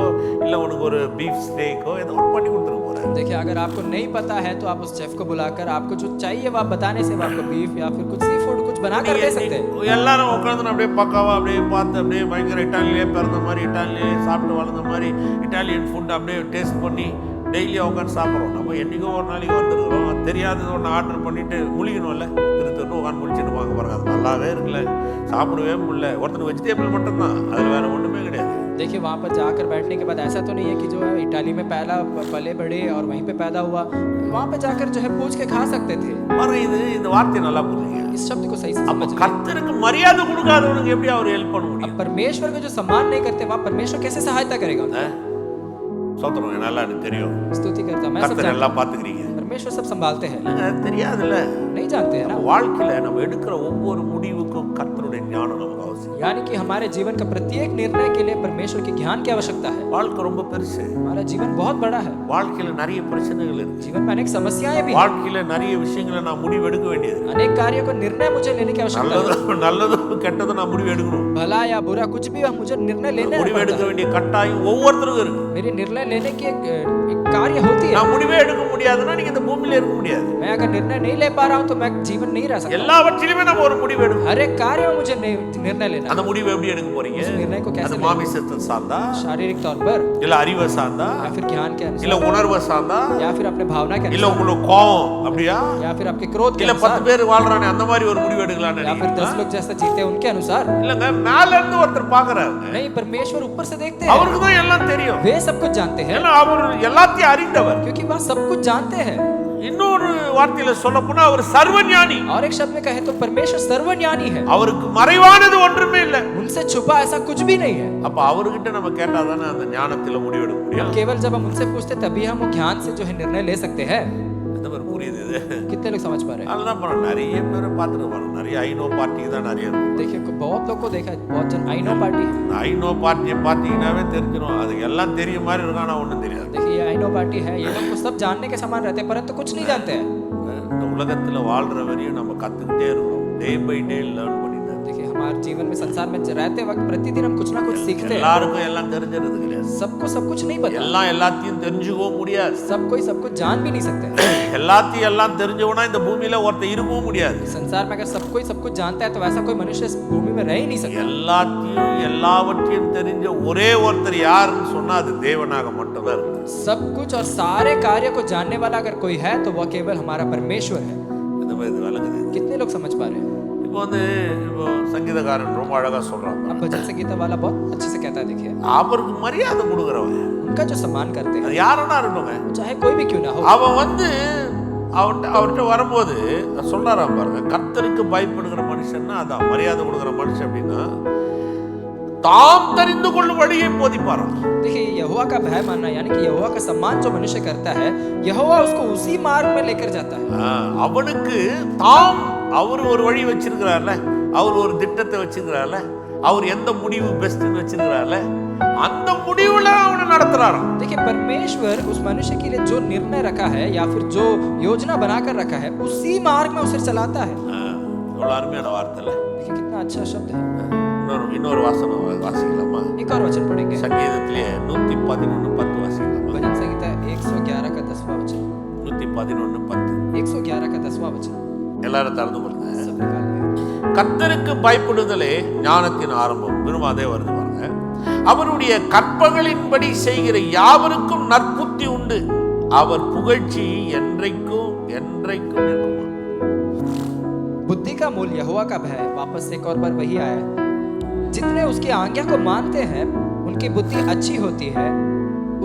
இல்லை உனக்கு ஒரு பீஃப் ஸ்டேக்கோ ஏதோ ஒன்று பண்ணி கொடுத்துட போறாரு. देखिए अगर आपको नहीं पता है तो आप उस शेफ को बुलाकर आपको जो चाहिए वो आप बताने से वो आपको बीफ या फिर कुछ सी फूड कुछ बना कर दे सकते हैं। எல்லாரும் உட்காந்து அப்படியே பக்காவா அப்படியே பார்த்து அப்படியே பயங்கர இட்டாலியே பிறந்த மாதிரி இட்டாலியே சாப்பிட்டு வளர்ந்த மாதிரி இட்டாலியன் ஃபுட் அப்படியே டேஸ்ட் பண்ணி டெய்லியாக உட்காந்து சாப்பிட்றோம். நம்ம என்றைக்கோ ஒரு நாளைக்கு வந்துருக்குறோம், தெரியாதது ஒன்று ஆர்டர் பண்ணிட்டு முழிக்கணும்ல, திருத்தரும் உட்காந்து முழிச்சுட்டு வாங்க பாருங்க, அது நல்லாவே இருக்குல்ல, சாப்பிடவே முடியல. ஒருத்தர் வெஜிடேபிள் மட்டும்தான், அதில் வேற ஒன்றுமே கிடையாது. देखिए वहाँ पर जाकर बैठने के बाद ऐसा तो नहीं है कि जो है इटाली में पहला पले बड़े और वहीं पे पैदा हुआ, वहाँ पे जाकर जो है पूछ के खा सकते थे। பாருங்க, இந்த வார்த்தையை நல்லா புரிஞ்சுங்க. इस शब्द को सही से அப்ப समझ लीजिए। கர்த்தருக்கு மரியாதை கொடுக்காதவனுக்கு எப்படி அவர் ஹெல்ப் பண்ண முடியும்? अब परमेश्वर को जो सम्मान नहीं करते वहाँ परमेश्वर कैसे सहायता करेगा? சோத்திரம், நல்லா எனக்கு தெரியும், स्तुति करता मैं सब கர்த்தர் जानता எல்லாம் பார்த்துக்கிறீங்க. हूं। परमेश्वर सब संभालते हैं। இல்லைங்க, தெரியாதுல்ல. नहीं जानते हैं ना? வாழ்க்கையில நம்ம எடுக்கிற ஒவ்வொரு முடிவுக்கும் கர்த்தருடைய ஞானம் நமக்கு அவசியம். यानी कि हमारे जीवन का प्रत्येक निर्णय के लिए परमेश्वर के ज्ञान की आवश्यकता है। வாழ்க்கை ரொம்ப பெருசு. हमारा जीवन बहुत बड़ा है। வாழ்க்கையில நிறைய பிரச்சனைகள் இருக்கு. जीवन में अनेक समस्याएं भी हैं। வாழ்க்கையில நிறைய விஷயங்களை நான் முடிவு எடுக்க வேண்டியது. अनेक कार्यों को निर्णय मुझे लेने की आवश्यकता है। நல்லதும் கெட்டதும் நான் முடிவு எடுக்கணும். भला या बुरा कुछ भी मुझे निर्णय लेने முடிவு पड़ता எடுக்க है। வேண்டிய கட்டாயம் ஒவ்வொருத்தருக்கும் இருக்கு. मेरी निर्णय लेने की एक कार्य होती है। நான் முடிவே எடுக்க முடியாதுன்னா நீங்க இந்த பூமியில இருக்க முடியாது. मैं अगर निर्णय नहीं ले पा रहा हूं तो मैं जीवन नहीं रह सकता। எல்லாவற்றிலுமே நம்ம ஒரு முடிவு எடுக்கணும். हर एक कार्य में मुझे निर्णय लेना அந்த முடிவை எப்படி எடுக்க போறீங்க? उस निर्णय को कैसे அது लेना? மாமிசத்தை சார்ந்தா, शारीरिक तौर पर இல்ல அறிவை சார்ந்தா, या फिर ज्ञान के இல்ல अनुसार உணர்வை சார்ந்தா, या फिर अपने भावना के இல்ல अनुसार உங்களுக்கு கோவம் அப்படியா, या फिर आपके क्रोध के இல்ல 10 अनुसार பேர் வாழ்றானே அந்த மாதிரி ஒரு முடிவு எடுக்கலாம்னு या फिर 10 நினைக்கிறீங்களா? लोग जैसा जीते हैं उनके अनुसार இல்லங்க, மேல இருந்து ஒருத்தர் பாக்குறாரு, नहीं। परमेश्वर ऊपर से देखते हैं, அவருக்கு தான் எல்லாம் தெரியும். वे सब कुछ जानते हैं ஏன்னா அவர் எல்லாத்தையும் அறிந்தவர். क्योंकि वह सब कुछ जानते हैं। இன்னொரு வார்த்தையில சொல்ல போனா அவர் சர்வஞானி. और एक शब्द में कहे तो परमेश्वर सर्वज्ञानी है। அவருக்கு மறைவானது ஒன்றுமே இல்ல. उनसे छुपा ऐसा कुछ भी नहीं है। அப்ப அவர்கிட்ட நம்ம கேட்டாதானே அந்த ஞானத்துல முடிவெடுக்க முடியும். केवल जब हम उनसे पूछते तभी हम ज्ञान से जो है निर्णय ले सकते हैं। இந்த மாதிரி புரியுது இது. कितने लोग समझ पा रहे हैं? அதெல்லாம் பண்ண நிறைய பேரை பார்த்துட்டு வரோம். நிறைய ஐநோ பார்ட்டிக்கு தான் நிறைய இருக்கும். देखिए बहुत लोग को देखा है, बहुत जन आई नो पार्टी है। ஐநோ பார்ட்டியை பார்த்தீங்கன்னாவே தெரிஞ்சிடும். அது எல்லாம் தெரியும் மாதிரி இருக்கும், ஆனால் ஒன்றும் தெரியாது. देखिए ये आई नो पार्टी है, ये लोग को सब जानने के समान रहते हैं परंतु कुछ नहीं जानते हैं। இந்த உலகத்தில் வாழ்கிற வரையும் நம்ம கற்றுக்கிட்டே இருக்கணும். டே பை டே லேர்ன் பண்ணிட்டு. देखिए हमारे जीवन में संसार में रहते वक्त प्रतिदिन हम कुछ ना कुछ सीखते हैं। எல்லாருக்கும் எல்லாம் தெரிஞ்சிருது கிடையாது. सबको सब कुछ नहीं पता, எல்லாம் எல்லாத்தையும் தெரிஞ்சுக்கவும் முடியாது. सब कोई सब कुछ जान भी नहीं सकते। எல்லாத்தையும் எல்லாம் தெரிஞ்சவனா இந்த பூமியில ஒருத்தர் இருக்கவும் முடியாது. संसार में अगर सब कोई सब कुछ जानता है तो वैसा कोई मनुष्य इस भूमि में रह ही नहीं सकता। எல்லாத்தையும் எல்லாவற்றையும் தெரிஞ்ச ஒரே ஒருத்தர் யாருன்னு சொன்னா அது தேவனாக மட்டும்தான் இருக்கு. सब कुछ और सारे कार्य को जानने वाला अगर कोई है तो वह केवल हमारा परमेश्वर है। இந்த மாதிரி இது விளங்குது. कितने लोग समझ पा रहे हैं? இப்போ சங்கீதக்காரன் ரொம்ப அழகா சொல்றான். अब भजन संगीता वाला बहुत अच्छे से कहता है, देखिए அவருக்கு மரியாதை கொடுக்குறவன் उनका जो सम्मान करते हैं, அது யாருன்னா இருக்கட்டும், चाहे कोई भी क्यों ना हो, அவன் அவர்கிட்ட வரும்போது சொல்றாராம் பாருங்க, கர்த்தருக்கு பயப்படுகிற மனுஷன்னா அதான் மரியாதை கொடுக்குற மனுஷன் அப்படின்னா தாம் தெரிந்து கொள்ளும் வழியை போதிப்பாராம். देखिए यहोवा का भय मानना यानी कि यहोवा का सम्मान जो मनुष्य करता है, यहोवा उसको उसी मार्ग में लेकर जाता है। அவனுக்கு தாம் அவர் ஒரு வழி வச்சிருக்கிறார்ல, அவர் ஒரு திட்டத்தை வச்சிருக்கிறார்ல, அவர் எந்த முடிவு பெஸ்ட்னு வச்சிருக்கிறார்ல, அந்த முடிவுல அவனை நடத்துறாராம். देखिए परमेश्वर उस मनुष्य के लिए जो निर्णय रखा है या फिर जो योजना बनाकर रखा है उसी मार्ग में उसे चलाता है। எவ்வளவு அருமையான வார்த்தை இல்ல? देखिए कितना अच्छा शब्द है। இன்னொரு வாசனம் வாசிக்கலாமா? एक और वचन पढ़ेंगे, சங்கீதத்திலே 111:10 வாசிக்கலாமா? भजन संहिता 111 का 10वां वचन। 111:10 111 का 10वां वचन எல்லாரும் திறந்து கொள்ளுங்க. सब निकाल लिया। கர்த்தருக்கு பயப்படுதலே ஞானத்தின் ஆரம்பம். திரும்ப அதே வருது பாருங்க. அவருடைய கற்பனைகளின்படி செய்கிற யாவருக்கும் நற்புத்தி உண்டு, அவர் புகழ்ச்சி என்றைக்கும் என்றைக்கும் இருக்குமா. बुद्धि का मूल यहोवा का भय। वापस से एक और बार वही आया, जितने उसकी आज्ञा को मानते हैं उनकी बुद्धि अच्छी होती है,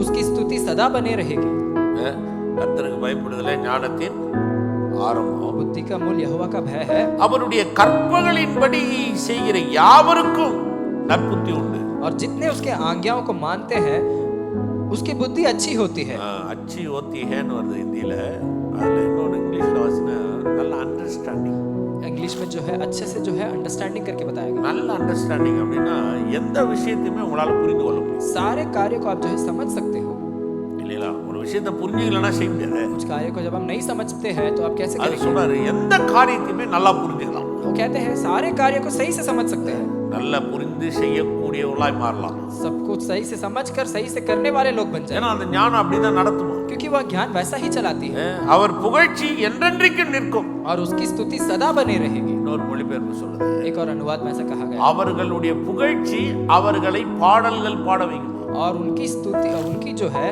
उसकी स्तुति सदा बने रहेगी। கர்த்தருக்கு பயப்படுதலே ஞானத்தின் ஆரம்பம். बुद्धि का मूल यहोवा का भय है, அவருடைய கற்பனைகளின்படி செய்கிற யாவருக்கும் நற்புத்தி உண்டு, और जितने उसके आज्ञाओं को मानते हैं उसकी बुद्धि अच्छी होती है। अच्छी होती है வருது ஹிந்தியில. அதுல இன்னொரு இங்கிலீஷ்ல வாசினா நல்ல அண்டர்ஸ்டாண்டிங். इंग्लिश में जो है अच्छे से जो है अंडरस्टैंडिंग करके बताया गया। நல்ல அண்டர்ஸ்டாண்டிங் அப்படின்னா எந்த விஷயத்தையுமே உங்களால புரிந்து கொள்ள முடியும். सारे कार्य को आप जो है समझ सकते हो। இல்லையா? ஒரு விஷயத்தை புரிஞ்சுக்கலன்னா செய்ய முடியாது. कुछ कार्य को जब हम नहीं समझते हैं तो आप कैसे அது करेंगे? சொல்றாரு எந்த காரியத்தையுமே நல்லா புரிஞ்சுக்கலாம். वो कहते हैं सारे कार्य को सही से समझ सकते हैं, நல்ல புரிந்து செய்யக்கூடியவர்களாய் மாறலாம். सब कुछ सही से समझकर सही से करने वाले लोग बन जाए, ஏன்னா அந்த ஞானம் அப்படிதான் நடத்துமா. क्योंकि वह ज्ञान वैसा ही चलाती है அவர் புகழ்ச்சி என்றென்றைக்கும் நிற்கும். और उसकी स्तुति सदा बनी रहेगी। இன்னொரு மொழிபெயர்ப்பு சொல்லுது, एक और अनुवाद में ऐसा कहा गया, அவர்களுடைய புகழ்ச்சி அவர்களை பாடல்கள் பாட வைக்கும். और उनकी स्तुति उनकी जो है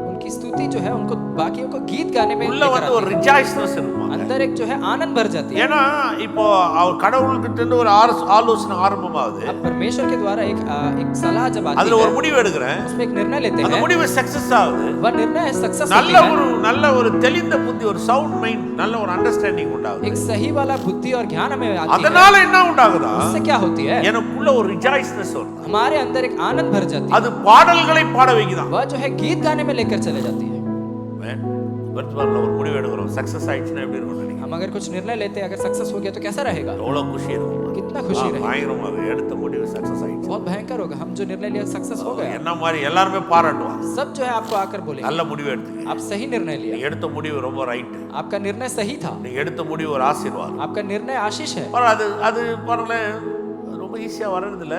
उनकी स्तुति जो है उनको बाकियों को गीत गाने में உள்ள लेकर வந்து ஒரு आती है। ரிஜாய்ஸ்னஸ் இருக்கும். अंदर एक जो है आनंद भर जाती है। ஏன்னா இப்போ அவர் கடவுள்கிட்ட இருந்து ஒரு ஆலோசனை ஆரம்பமாகுது. अब परमेश्वर के द्वारा एक सलाह जब आती அதுல है ஒரு முடிவு எடுக்கிறேன், उसमें एक निर्णय लेते அந்த हैं, முடிவு சக்சஸ் ஆகுது. वह निर्णय सक्सेस நல்ல होती है, நல்ல ஒரு தெளிந்த புத்தி, ஒரு சவுண்ட் மைண்ட், நல்ல ஒரு அண்டர்ஸ்டாண்டிங் உண்டாகுது. एक सही वाला बुद्धि और ज्ञान हमें आती है। அதனால என்ன உண்டாகுதா? उससे क्या होती है? எனக்குள்ள ஒரு ரிஜாய்ஸ்னஸ் வருது. हमारे अंदर एक आनंद भर जाती है, அது பாடல்களை பாட வைக்குதான். वह जो है गीत गाने में लेकर चले जाती है। வர்த்தமானல ஒரு முடிவு எடுக்கிறோம், சக்சஸ் ஆயிடுச்சுன்னா எப்படி இருக்கும் நினைக்கிறீங்க? हम अगर कुछ निर्णय लेते हैं, अगर सक्सेस हो गया तो कैसा रहेगा? எவ்வளவு குஷி இருக்கும். कितना खुशी रहेगी, பயங்கரமா எடுத்த முடிவு சக்சஸ் ஆயிடுச்சு. बहुत भयंकर होगा। हम जो निर्णय लिया सक्सेस हो गया, என்ன மாதிரி எல்லாரும் பாராட்டுவாங்க. सब जो है आपको आकर बोलेंगे நல்ல முடிவு எடுத்தீங்க, आप सही निर्णय நீ लिया, எடுத்த முடிவு ரொம்ப ரைட், आपका निर्णय सही था, நீ எடுத்த முடிவு ஒரு ஆசீர்வாதம். आपका निर्णय आशीष है। पर அது பாருங்களே, ரொம்ப ஈஸியா வர்றது இல்ல.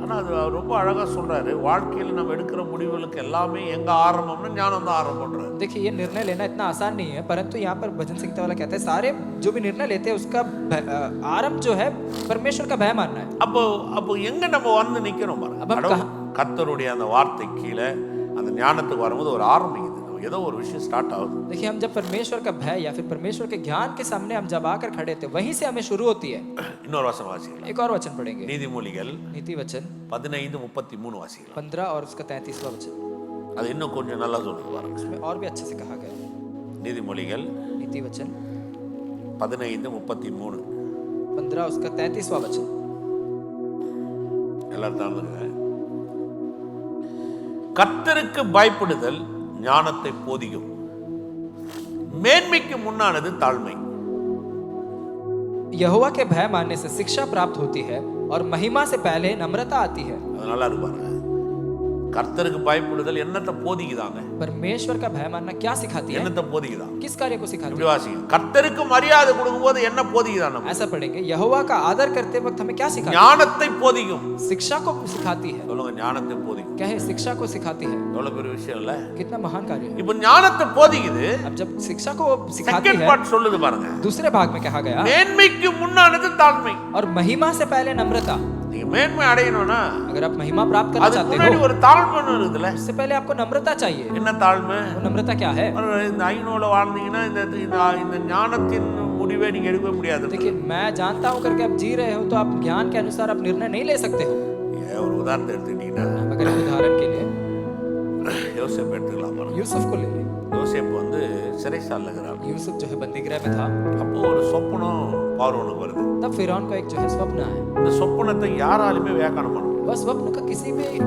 ஆனா அது ரொம்ப அழகா சொல்றாரு, வாழ்க்கையில நம்ம எடுக்கிற முடிவுகளுக்கு எல்லாமே எங்க ஆரம்பம்னா ஞானம் தான் ஆரம்பம்ன்றாரு. देखिए ये निर्णय लेना इतना आसान नहीं है, परंतु यहाँ पर भजन संगीता वाला कहता है सारे जो भी निर्णय लेते हैं उसका आरंभ जो है परमेश्वर का भय मानना है। அப்போ எங்க நம்ம வந்து நிக்கிறோம் பாருங்க. கர்த்தருடைய அந்த வார்த்தை கீழே அந்த ஞானத்துக்கு வரும்போது ஒரு ஆரம்பிக்குது, ஏதோ ஒரு விஷயம் ஸ்டார்ட் ஆகுது. देखिए हम जब परमेश्वर का भय या फिर परमेश्वर के ज्ञान के सामने हम जब आकर खड़े थे, वहीं से हमें शुरू होती है। இன்னொரு வசனம் வாசிக்கலாம். एक और वचन पढ़ेंगे, நீதிமொழிகள் नीति वचन 15:33 வாசிக்கலாம். 15 और उसका 33वां वचन, அது இன்னும் கொஞ்சம் நல்லா சொல்லுது பாருங்க. उसमें और भी अच्छे से कहा गया। நீதிமொழிகள் नीति वचन 15:33 15 उसका 33वां वचन, எல்லாரும் தாழ்ந்துங்க. கர்த்தருக்கு பயப்படுதல் ஞானத்தை போதிக்கும். மேன்மைக்கு முன்னானது தாழ்மை. यहोवा के भय मानने से शिक्षा प्राप्त होती है और महिमा से पहले नम्रता आती है. அது நல்லா இருப்பாங்க. கர்த்தருக்கு பயப்படுதல் என்னத்தை போதிக்குதாங்க? परमेश्वर का भय मानना क्या सिखाती है? என்னத்தை போதிக்குதான்? किस कार्य को सिखाती இப்படி है? வாசிங்க. கர்த்தருக்கு மரியாதை கொடுக்கும்போது என்ன போதிக்குதான்? நம்ம ऐसा पढ़ेंगे, यहोवा का आदर करते वक्त हमें क्या सिखाती है? ஞானத்தை போதிக்கும். शिक्षा को सिखाती है. சொல்லுங்க, ஞானத்தை போதிக்கும். क्या है? शिक्षा को सिखाती है. எவ்வளவு பெரிய விஷயம் இல்ல? कितना महान कार्य है. இப்போ ஞானத்தை போதிக்குது. अब जब शिक्षा को सिखाती செகண்ட் है, பார்ட் சொல்லுது பாருங்க. दूसरे भाग में कहा गया மேன்மைக்கு முன்னானது தாழ்மை. और महिमा से पहले नम्रता. நீங்க மேன்மை அடையணும்னா अगर आप महिमा प्राप्त करना அதுக்கு चाहते முன்னாடி हो, ஒரு தாழ்மை இருக்குதுல. उससे पहले आपको नम्रता चाहिए. என்ன தாழ்மை? वो नम्रता क्या है? இந்த ஐநூறுல வாழ்ந்தீங்கன்னா இந்த ஞானத்தின் முடிவை நீங்க எடுக்க முடியாது. देखिए, मैं जानता हूं करके आप जी रहे हो तो आप ज्ञान के अनुसार आप निर्णय नहीं ले सकते हो. ஏன் ஒரு உதாரணத்தை எடுத்துக்கிட்டீங்கன்னா अगर एक उदाहरण के लिए யோசேப்பு எடுத்துக்கலாம் பாருங்க. यूसुफ को ले लें. யோசேப்பு வந்து சிறைசாலையில் இருக்கிறார். यूसुफ जो है बंदीगृह में था, அப்போ ஒரு சொப்பனம் பார்வோனுக்கு வருது. तब फिरौन को एक जो है स्वप्न आया. இந்த சொப்பனத்தை யாராலுமே வியாக்கியானம் பண்ண முடியாது. वह स्वप्न का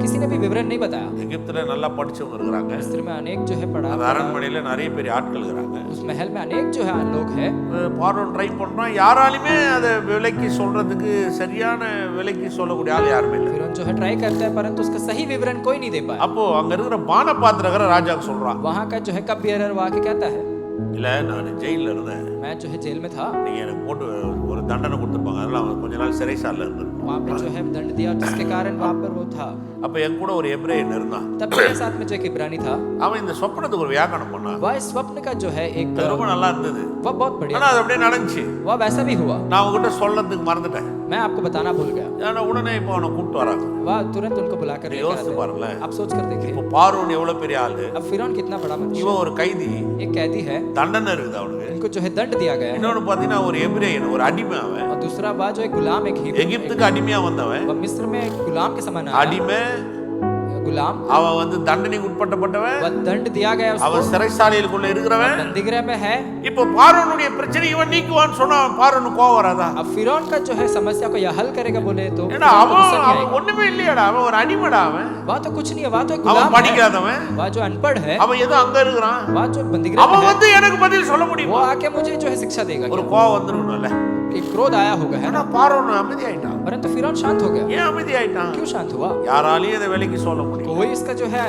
किसी ने भी विवरण नहीं बताया. எகிப்துல நல்லா படிச்சவங்க இருக்கிறாங்க. मिस्र में अनेक जो है पढ़ा, அந்த அரண்மனையில நிறைய பேர் ஆட்கள் இருக்கிறாங்க. उस महल में अनेक जो है लोग हैं. பார்வோன் ட்ரை பண்றான், யாராலுமே அதை விலைக்கு சொல்றதுக்கு சரியான விலைக்கு சொல்லக்கூடிய ஆள் யாருமே இல்லை. फिरौन जो है ट्राई करता है परंतु उसका सही विवरण कोई नहीं दे पाया. அப்போ அங்க இருக்கிற பானபாத்திரகர ராஜாக்கு சொல்றான், वहां का जो है कप बियरर वहां के कहता है, இல்ல நான் ஜெயில இருந்தேன், मैं जो है जेल में था, நீங்க எனக்கு போட்டு ஒரு தண்டனை கொடுத்துருப்பாங்க, அதெல்லாம் அவன் கொஞ்ச நாள் சிறைசாலையில் இருந்திருப்பான். वहां पे जो है दंड दिया जिसके कारण वहां पर वो था. அப்ப என் கூட ஒரு எபிரேயன் இருந்தான். तब मेरे साथ में जो एक इब्रानी था, அவன் இந்த சொப்பனத்துக்கு ஒரு வியாக்கியானம் பண்ணான். वह इस स्वप्न का जो है एक அது ரொம்ப நல்லா இருந்தது. वह बहुत बढ़िया, ஆனா அது அப்படியே நடந்துச்சு. वह वैसा भी हुआ. நான் உங்ககிட்ட சொல்லறதுக்கு மறந்துட்டேன். मैं आपको बताना भूल गया. ஏன்னா உடனே இப்போ அவனை கூப்பிட்டு வராங்க. वह तुरंत उनको बुलाकर लेकर யோசிச்சு आते हैं. பாருங்களேன். आप सोच कर देखिए, இப்போ பார்வோன் எவ்வளவு பெரிய ஆளு. अब फिरौन कितना बड़ा मनुष्य, இவன் ஒரு கைதி, एक कैदी है, தண்டனை இருக்குது அவனுக்கு. इनको जो है दंड दिया गया है. இன்னொன்னு பாத்தீங்கன்னா ஒரு எபிரேயன், ஒரு அடிமை அவன். और दूसरा वह जो एक गुलाम, एक हिब्रू, எகிப்துக்கு அடிமையா வந்தவன். वह मिस्र में एक गुलाम के समान आया. அடிமை, गुलाम, அவன் வந்து தண்டனைக்கு உட்பட்டப்பட்டவன், वह दंड दिया गया उसको, அவன் சிறைசாலையிலுக்குள்ள இருக்கிறவன். बंदीगृह में है. இப்போ பார்வோனுடைய பிரச்சனை இவன் நீக்குவான்னு சொன்னா பார்வோனுக்கு கோவம் வராதா? अब फिरौन का जो है समस्या को यह हल करेगा बोले तो ஏன்னா फिरौन को गुस्सा नहीं அவன் आएगा. ஒண்ணுமே இல்லையாடா, அவன் ஒரு அடிமைடா. அவன் वह तो कुछ नहीं है, वह तो एक அவன் गुलाम है, படிக்காதவன், वह जो अनपढ़ है, அவன் ஏதோ அங்க இருக்கிறான். वह जो बंदीगृह அவன் में है, வந்து எனக்கு பதில் சொல்ல वो முடியுமா? आके मुझे जो है शिक्षा देगा ஒரு क्या? கோவம் வந்துரும்ல. एक क्रोध आया होगा, है ஏன்னா ना? பார்வோன் அமைதி ஆயிட்டான். परंतु फिरौन शांत हो गया. ஏன் அமைதி ஆயிட்டான்? क्यों शांत हुआ? யாராலையும் இதை விலைக்கு சொல்ல முடியும். कोई इसका जो है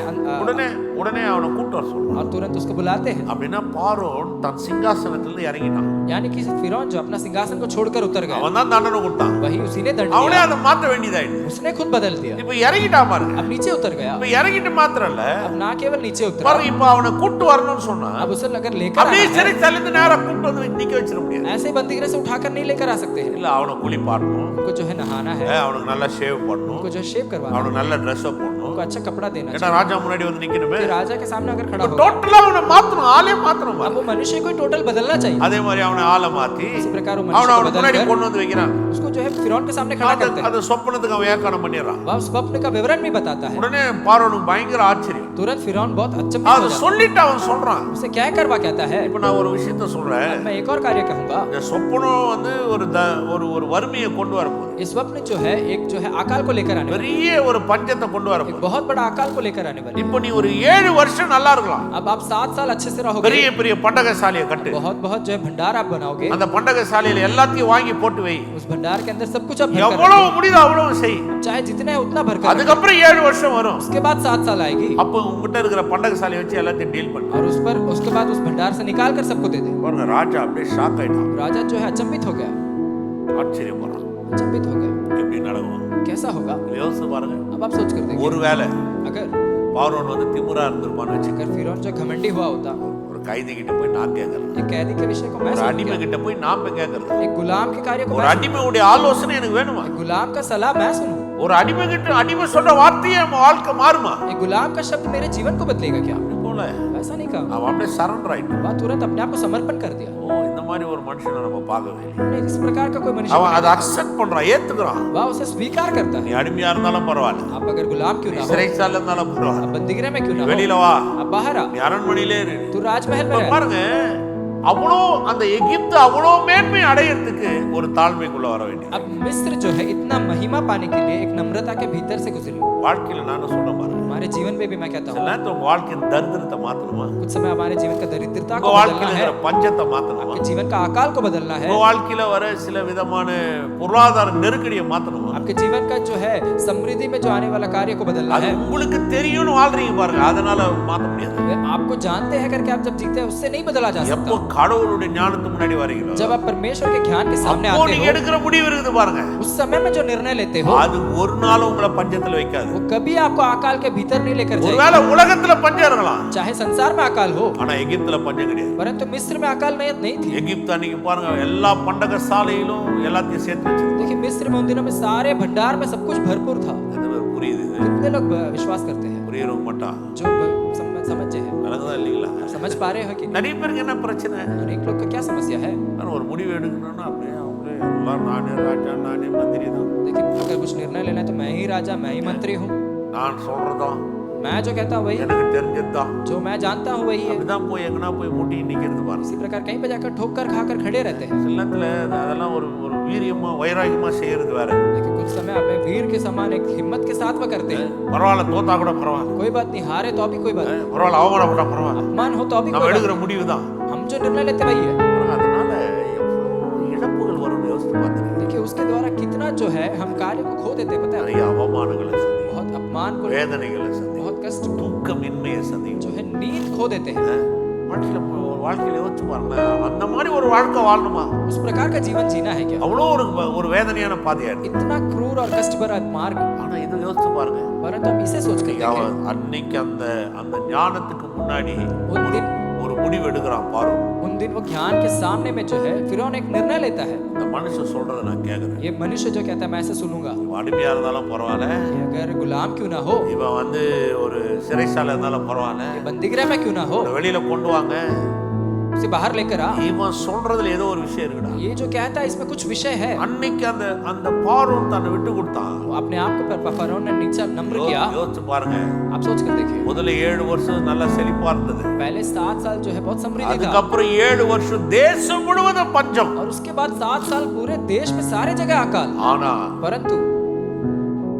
உடனே அவனை கூட்டு வர சொல்றான். और तुरंत उसको बुलाते हैं. அப்படின்னா பார்வோன் தன் சிங்காசனத்திலிருந்து இறங்கிட்டான். यानी कि फिरौन जो अपना सिंहासन को छोड़कर उतर गया, அவன் தான் தண்டனை கொடுத்தான். वही उसी ने दंड அவனே दिया, அதை மாற்ற வேண்டியதாயிடுது. उसने खुद बदल दिया. இப்ப இறங்கிட்டான் பாருங்க. अब नीचे उतर गया. இப்ப இறங்கிட்டு மாத்திரம் இல்ல, अब ना केवल नीचे उतरा, பாருங்க இப்ப அவனை கூட்டு வரணும்னு சொன்னா अब उसे अगर लेकर அப்படியே आना है, சிறைச்சாலையிலிருந்து நேரா கூட்டு வந்து நிக்க வச்சிட முடியாது. ऐसे बंदीगृह से उठाकर नहीं लेकर आ सकते हैं. இல்ல அவனை குளிப்பாட்டணும், उनको जो है नहाना है, அவனுக்கு நல்லா ஷேவ் பண்ணணும், उनको जो है शेव करवाना है, அவனுக்கு நல்ல ட்ரெஸ் போடணும். उनको अच्छा कपड़ा देना ஏன்னா चाहिए. ராஜா முன்னாடி வந்து நிக்கணுமே. फिर राजा के सामने अगर खड़ा होगा, டோட்டலா அவனை மாத்தணும், ஆளே மாத்தணும் अब பாருங்க. वो मनुष्य को टोटल बदलना चाहिए. அதே மாதிரி அவனை ஆளை மாத்தி इसी प्रकार वो அவனை मनुष्य को அவனுக்கு முன்னாடி बदलकर கொண்டு வந்து வைக்கிறான். उसको जो है फिरौन के सामने खड़ा करते हैं. அந்த சொப்பனத்துக்கு அவன் வியாக்கியானம் பண்ணிடுறான். वह उस स्वप्न का विवरण भी बताता है. உடனே பார்வோனுக்கு பயங்கர ஆச்சரியம். तुरंत फिरौन बहुत अचंभित அதை हो जाता சொல்லிட்டு அவன் சொல்றான். है. उसे क्या करवा कहता है. இப்ப நான் ஒரு விஷயத்த சொல்றேன். मैं एक और कार्य कहूंगा. இந்த சொப்பனம் வந்து ஒரு வறுமையை கொண்டு வரப்போகுது. ये स्वप्न जो है एक जो है अकाल को लेकर आने वाला, பெரிய ஒரு பஞ்சத்தை கொண்டு एक வரப்போகுது. बहुत बड़ा अकाल को लेकर आने वाला. இப்போ நீ ஒரு 7 வருஷம் நல்லா இருக்கலாம். अब आप 7 साल अच्छे से रहोगे, பெரிய பெரிய பண்டகசாலையை கட்டு. बहुत बहुत जो है भंडार आप बनाओगे, அந்த பண்டகசாலையில எல்லாத்தையும் வாங்கி போட்டு வை. उस भंडार के अंदर सब कुछ आप भर कर எவ்வளவு முடியுதோ அவ்வளவு செய். रखो. चाहे जितना है उतना भर कर रखो. அதுக்கப்புறம் 7 வருஷம் வரும். उसके बाद 7 साल आएगी அப்போ உங்ககிட்ட இருக்கிற பண்டகசாலையை வச்சு எல்லாத்தையும் டீல் பண்ணு. और उस पर उसके बाद उस भंडार से निकाल कर सबको दे दे. பாருங்க ராஜா அப்படியே ஷாக் ஆயிட்டான். राजा जो है अचंभित हो गया, ஆச்சரியப்படுறான். अचंभित हो गया. எப்படி நடக்கும்? कैसा होगा? யோசிச்சு பாருங்க. अब आप सोच कर देखिए, ஒருவேளை अगर பார்வோன் வந்து திமிரா இருந்திருப்பான்னு வச்சுக்க. अगर फिरौन जो घमंडी हुआ होता, ஒரு கைதி கிட்ட போய் நான் கேட்கறது, एक कैदी के विषय को मैं ஒரு सुन அடிமை गया, கிட்ட போய் நான் போய் கேட்கறது, एक गुलाम के कार्य को ஒரு मैं सुन, அடிமையுடைய ஆலோசனை எனக்கு வேணுமா? एक गुलाम का सलाह मैं सुनूं, ஒரு அடிமை கிட்ட அடிமை சொல்ற வார்த்தையே நம்ம வாழ்க்கை மாறுமா? एक गुलाम का शब्द मेरे जीवन को बदलेगा क्या? அப்படி போல ऐसा नहीं कहा. அவன் அப்படியே சரண்டர் ஆயிட்டான். वह तुरंत अपने आप को समर्पण कर दिया. ஓ இந்த மாதிரி ஒரு மனுஷனை நம்ம பார்க்கவே இல்லை. हमने इस प्रकार का कोई मनुष्य அவன் नहीं அதை அக்செப்ட் பண்றான், ஏத்துக்கிறான். देखा. वह उसे स्वीकार करता நீ है. அடிமையா இருந்தாலும் பரவாயில்ல, आप अगर गुलाम क्यों நீ ना हो, சிறைச்சாலையில இருந்தாலும் பரவாயில்ல, आप बंदीगृह में क्यों ना हो, வெளியில வா, आप बाहर आ, நீ அரண்மனையிலே இரு. तू राजमहल में இப்ப रह. பாருங்க அவ்வளோ அந்த எகிப்து அவ்வளோ மேன்மை அடையிறதுக்கு ஒரு தாழ்மைக்குள்ள வர வேண்டியது. अब मिस्र जो है इतना महिमा पाने के लिए एक नम्रता के भीतर से गुजरी. வாழ்க்கையில நானும் சொல்ல பாருங்க, हमारे जीवन में भी मैं कहता சில हूँ நேரத்துல உங்க வாழ்க்கையின் தரித்திரத்தை மாத்தணுமா, कुछ समय हमारे जीवन का दरिद्रता உங்க को बदलना வாழ்க்கையில है, இருக்கிற பஞ்சத்தை மாத்தணுமா, आपके जीवन का अकाल को बदलना है, உங்க வாழ்க்கையில வர சில விதமான பொருளாதார நெருக்கடியை மாத்தணுமா, आपके जीवन का जो है समृद्धि में जो आने वाला कार्य को बदलना அது है. உங்களுக்கு தெரியும்னு வாழ்றீங்க பாருங்க, அதனால மாத்த முடியாது. वे आपको जानते हैं करके आप जब जीते हैं उससे नहीं बदला जा எப்போ सकता. கடவுளுடைய ஞானத்துக்கு முன்னாடி வரீங்களோ जब आप परमेश्वर के ज्ञान के सामने அப்போ आते நீங்க हो, எடுக்கிற முடிவு இருக்குது பாருங்க, उस समय में जो निर्णय लेते हो அது ஒரு நாளும் உங்களை பஞ்சத்துல வைக்காது. वो कभी आपको अकाल के भीतर नहीं लेकर जाएगा. ஒருவேளை உலகத்துல பஞ்சம் இருக்கலாம், चाहे संसार में अकाल हो, ஆனா எகிப்துல பஞ்சம் கிடையாது. परंतु मिस्र में अकाल नहीं थी. எகிப்து அன்னைக்கு பாருங்க எல்லா பண்டக சாலையிலும் எல்லாத்தையும் சேர்த்து வச்சிருக்கு. देखिए मिस्र में उन दिनों में सारे भंडार में सब कुछ भरपूर था. எத்தனை பேர் புரியுது இது? कितने लोग विश्वास करते हैं புரியறவங்க மட்டும் जो समझे हैं, விளங்குதா இல்லைங்களா? समझ पा रहे हो कि नहीं? நிறைய பேருக்கு என்ன பிரச்சனை, अनेक लोग का क्या समस्या है? ஆனா ஒரு முடிவு எடுக்கணும்னா அப்படியே அவங்களே எல்லாம் நானே ராஜா நானே மந்திரி தான், देखिए अगर कुछ निर्णय लेना है तो मैं ही राजा मैं ही मंत्री हूँ, நான் சொல்றதும் मैं जो कहता हूँ वही, எனக்கு தெரிஞ்சதுதான், जो मैं जानता हूँ वही है. அப்படிதான் போய் எங்கனா போய் முட்டி நிக்கிறது பாருங்க. इसी प्रकार कहीं पे जाकर ठोक कर खाकर खड़े रहते हैं. சில நேரத்துல அதெல்லாம் ஒரு ஒரு வீரியமா வைராகியமா செய்யறது வேற. लेकिन कुछ समय आप वीर के समान एक हिम्मत के साथ वो करते हैं. பரவாயில்ல, தோத்தா கூட பரவாயில்ல, कोई बात नहीं, हारे तो भी कोई बात नहीं, பரவாயில்ல, அவமானப்பட்டா பரவாயில்ல, अपमान हो तो भी நம்ம कोई बात எடுக்கிற முடிவு தான். नहीं. हम जो निर्णय लेते वही है. அதனால எவ்வளவு இழப்புகள் வரும்னு யோசிச்சு பார்த்துருக்கேன். देखिए उसके द्वारा कितना जो है हम कार्य को खो देते हैं, पता है? நிறைய அவமானங்களை சந்திக்கும், बहुत अपमान को, வேதனைகளை சந்திக்கும், बहुत कष्ट, தூக்கமின்மையை சந்திக்கும். जो है नींद खो देते हैं. வாழ்க்கையில யோசிச்சு பாருங்களேன், அந்த மாதிரி ஒரு வாழ்க்கை வாழணுமா? उस प्रकार का जीवन जीना है क्या? அவ்வளோ ஒரு வேதனையான பாதையா இருக்கு. इतना क्रूर और कष्ट भरा मार्ग. ஆனா இது யோசிச்சு பாருங்க, परंतु हम इसे सोच कर देखें, அன்னைக்கு அந்த அந்த ஞானத்துக்கு முன்னாடி उन दिन ஒரு முடிவு எடுக்கிறான் பாரு. उन दिन वो ज्ञान के सामने में जो है फिरौन एक निर्णय लेता है. இந்த மனுஷன் சொல்றதை நான் கேட்கறேன், ये मनुष्य जो कहता है मैं ऐसे सुनूंगा, இவன் அடிமையா இருந்தாலும் பரவாயில்ல, ये अगर गुलाम क्यों ना हो, இவன் ஒரு சிறைசாலை இருந்தாலும் பரவாயில்ல, ये बंदीगृह में क्यों ना हो, இவனை வெளியில கொண்டு வாங்க, उसे बाहर लेकर आ. இவன் சொல்றதுல ஏதோ ஒரு விஷயம் இருக்குடா. ये जो कहता है इसमें कुछ विषय है. அன்னைக்கு அந்த அந்த பார்வோன் தன்னை விட்டு கொடுத்தான். वो अपने आप को फरौन ने नीचा नम्र किया. யோசிச்சு பாருங்க, आप सोच कर देखिए, முதல்ல 7 வருஷம் நல்லா செழிப்பா இருந்தது, पहले 7 साल जो है बहुत समृद्धि था, அதுக்கப்புறம் 7 வருஷம் தேசம் முழுவதும் பஞ்சம். और उसके बाद 7 साल पूरे देश में सारे जगह अकाल. ஆனா परंतु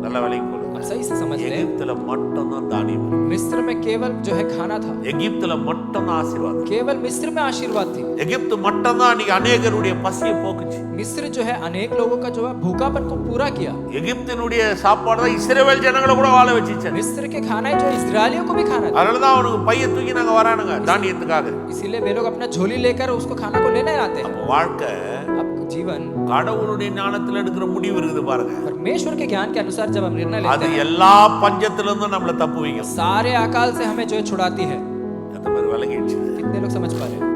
நல்ல வேலைக்கு போல आप सही से समझ लें, எகிப்துல மட்டும் தான் தானியம், मिस्र में केवल जो है खाना था, எகிப்துல மட்டும் தான் ஆசீர்வாதம், केवल मिस्र में आशीर्वाद थी. எகிப்து மட்டும் தான் அன்னைக்கு अनेகருடைய பசியை போக்குச்சு. मिस्र जो है अनेक लोगों का जो है भूखापन को पूरा किया. எகிப்தினுடைய சாப்பாடு தான் இஸ்ரவேல் ஜனங்களை கூட வாழ வச்சிச்சு. मिस्र के खाना है जो इस्राएलियों को भी खाना था. அதனால தான் அவனுக்கு பைய தூக்கி நாங்க வரானுங்க தானியத்துக்காக. इसीलिए वे लोग अपना झोली लेकर उसको खाना को लेने आते हैं. வாழ்க்கை अब जीवन கடவுளுடைய ஞானத்துல எடுக்கிற முடிவு இருக்குது பாருங்க, परमेश्वर के ज्ञान के अनुसार जब हम निर्णय அது लेते हैं, எல்லா பஞ்சத்துல இருந்தும் நம்மள தப்பு வைக்கும். सारे अकाल से हमें जो है छुड़ाती है. எத்தனை பேர் விலகிடுச்சு? कितने लोग समझ पा रहे हैं?